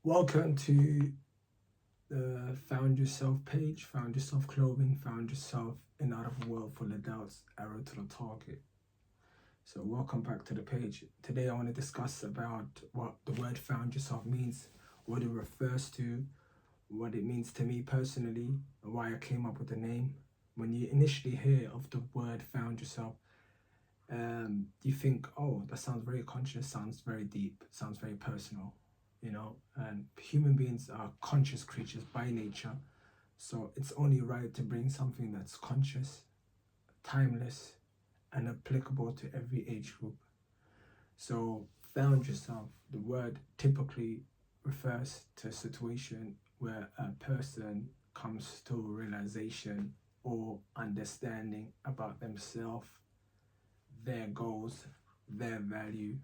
Welcome to the Found Yourself page, Found Yourself Clothing, Found Yourself in Out of a World Full of Doubts, Arrow to the Target. So welcome back to the page. Today I want to discuss about what the word Found Yourself means, what it refers to, what it means to me personally, and why I came up with the name. When you initially hear of the word Found Yourself, you think, oh, that sounds very conscious, sounds very deep, sounds very personal, and human beings are conscious creatures by nature. So it's only right to bring something that's conscious, timeless, and applicable to every age group. So, found yourself, the word typically refers to a situation where a person comes to a realization or understanding about themselves, their goals, their value,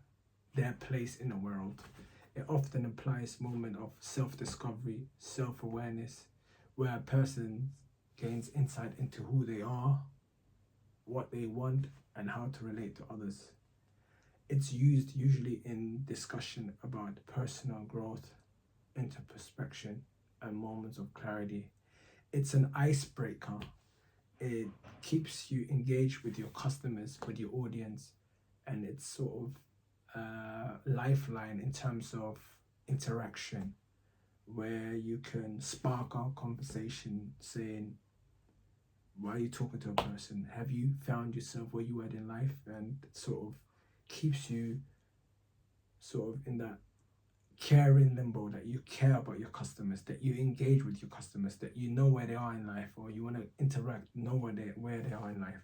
their place in the world. It often implies a moment of self-discovery, self-awareness, where a person gains insight into who they are, what they want, and how to relate to others. It's used usually in discussion about personal growth, introspection, and moments of clarity. It's an icebreaker. It keeps you engaged with your customers, with your audience, and it's sort of a lifeline in terms of interaction where you can spark our conversation saying, why are you talking to a person? Have you found yourself where you are in life? And sort of keeps you sort of in that caring limbo, that you care about your customers, that you engage with your customers, that you know where they are in life, or you want to interact, know where they are in life.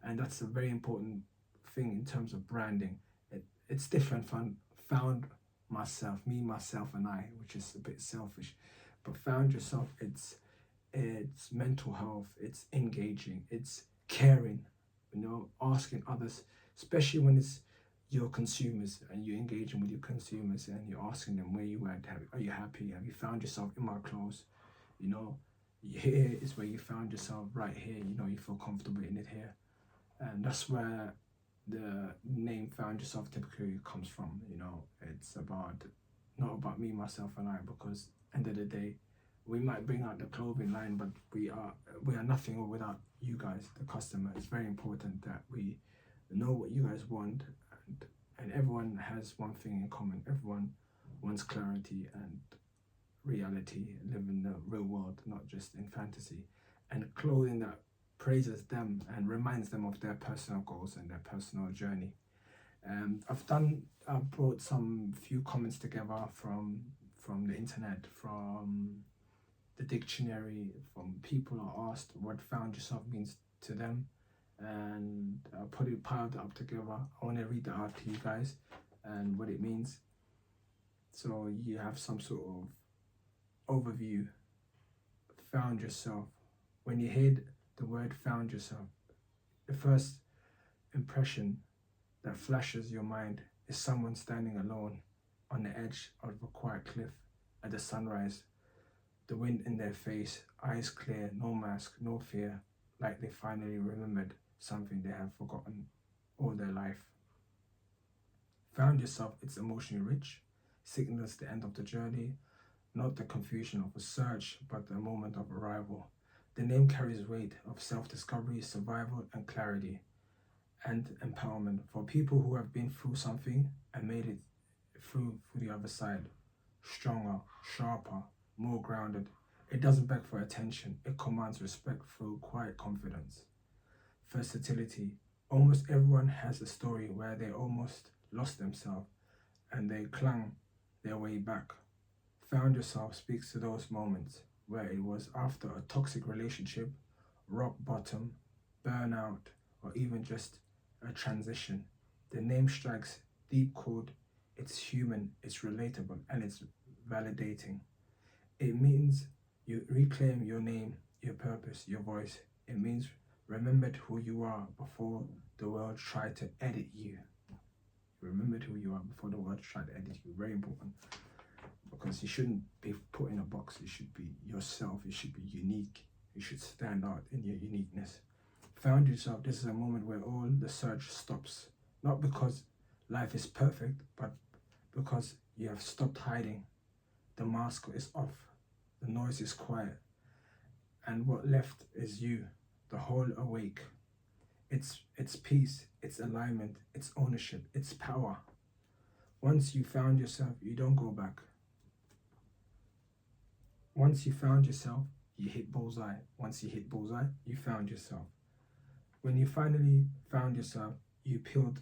And that's a very important thing in terms of branding. It's different from found myself, me, myself, and I, which is a bit selfish. But found yourself, it's mental health, it's engaging, it's caring, asking others, especially when it's your consumers and you're engaging with your consumers and you're asking them where you at, are you happy, have you found yourself in my clothes, you know, here is where you found yourself, right here, you feel comfortable in it here. And that's where the name Found Yourself typically comes from. It's about not about me, myself, and I, because end of the day, we might bring out the clothing line, but we are nothing without you guys, the customer. It's very important that we know what you guys want, and everyone has one thing in common. Everyone wants clarity and reality, live in the real world, not just in fantasy. And clothing that praises them and reminds them of their personal goals and their personal journey. I've brought some few comments together from the internet, from the dictionary, from people are asked what found yourself means to them, and I piled it up together. I want to read that out to you guys and what it means, so you have some sort of overview. Found yourself. When you hear the word found yourself, the first impression that flashes your mind is someone standing alone on the edge of a quiet cliff at the sunrise, the wind in their face, eyes clear, no mask, no fear, like they finally remembered something they have forgotten all their life. Found yourself, it's emotionally rich, signals the end of the journey, not the confusion of a search, but the moment of arrival. The name carries weight of self-discovery, survival, and clarity, and empowerment for people who have been through something and made it through the other side. Stronger, sharper, more grounded. It doesn't beg for attention, it commands respect through quiet confidence. Versatility. Almost everyone has a story where they almost lost themselves and they clung their way back. Found Yourself speaks to those moments where it was after a toxic relationship, rock bottom, burnout, or even just a transition. The name strikes deep chord. It's human, it's relatable, and it's validating. It means you reclaim your name, your purpose, your voice. It means remembered who you are before the world tried to edit you. Remembered who you are before the world tried to edit you. Very important, because you shouldn't be put in a box. You should be yourself. You should be unique. You should stand out in your uniqueness. Found yourself. This is a moment where all the search stops. Not because life is perfect, but because you have stopped hiding. The mask is off, the noise is quiet, and what left is you, the whole awake. It's peace, it's alignment, it's ownership, it's power. Once you found yourself, you don't go back. Once you found yourself, you hit bullseye. Once you hit bullseye, you found yourself. When you finally found yourself, you peeled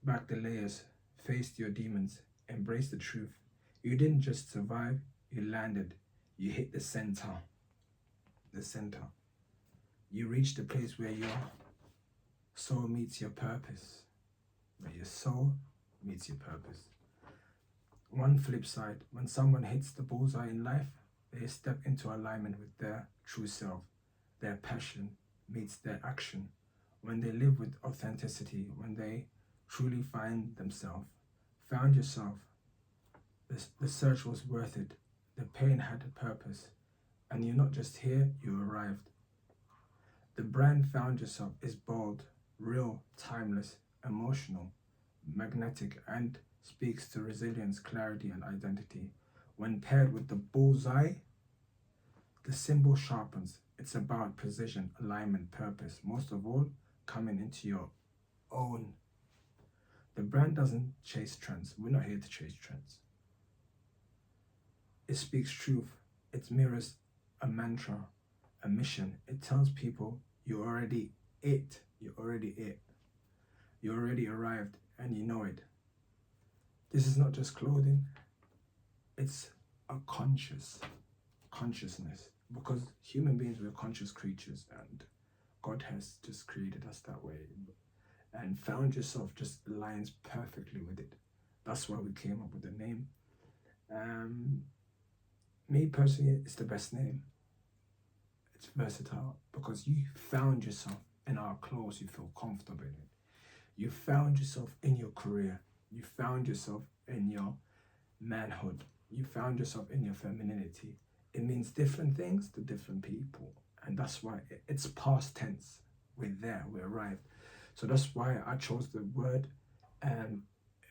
back the layers, faced your demons, embraced the truth. You didn't just survive, you landed. You hit the center. The center. You reached the place where your soul meets your purpose. Where your soul meets your purpose. One flip side, when someone hits the bullseye in life, they step into alignment with their true self. Their passion meets their action. When they live with authenticity, when they truly find themselves, found yourself, the search was worth it. The pain had a purpose. And you're not just here, you arrived. The brand Found Yourself is bold, real, timeless, emotional, magnetic, and speaks to resilience, clarity, and identity. When paired with the bullseye, the symbol sharpens. It's about precision, alignment, purpose. Most of all, coming into your own. The brand doesn't chase trends. We're not here to chase trends. It speaks truth. It mirrors a mantra, a mission. It tells people you're already it. You're already it. You already arrived and you know it. This is not just clothing. It's a consciousness. Because human beings, we're conscious creatures, and God has just created us that way. And Found Yourself just aligns perfectly with it. That's why we came up with the name. Me personally, it's the best name. It's versatile because you found yourself in our clothes. You feel comfortable in it. You found yourself in your career. You found yourself in your manhood. You found yourself in your femininity. It means different things to different people. And that's why it's past tense. We're there, we arrived. So that's why I chose the word. And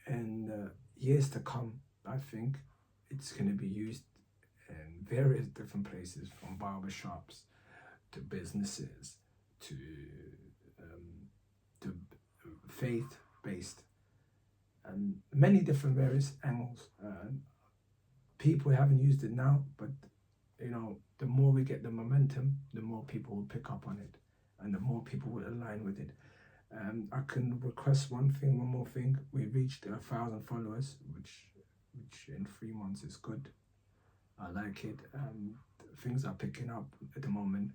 in years to come, I think it's going to be used in various different places, from barbershops to businesses to faith-based, and many different various angles. People haven't used it now, but the more we get the momentum, the more people will pick up on it, and the more people will align with it. I can request one more thing. We reached 1,000 followers, which in 3 months is good. I like it. Things are picking up at the moment,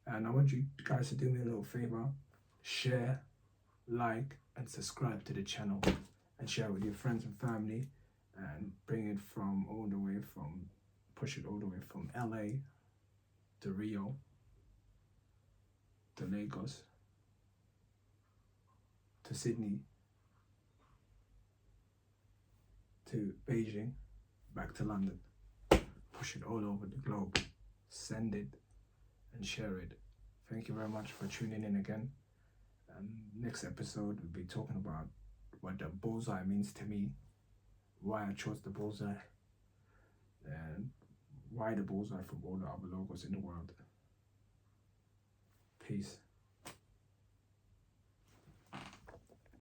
and I want you guys to do me a little favor: share, like, and subscribe to the channel, and share with your friends and family, and bring it push it all the way from LA to Rio to Lagos to Sydney to Beijing, back to London. Push it all over the globe. Send it and share it. Thank you very much for tuning in again. Next episode, we'll be talking about what the bullseye means to me, why I chose the bullseye, and why the bullseye from all the other logos in the world. Peace.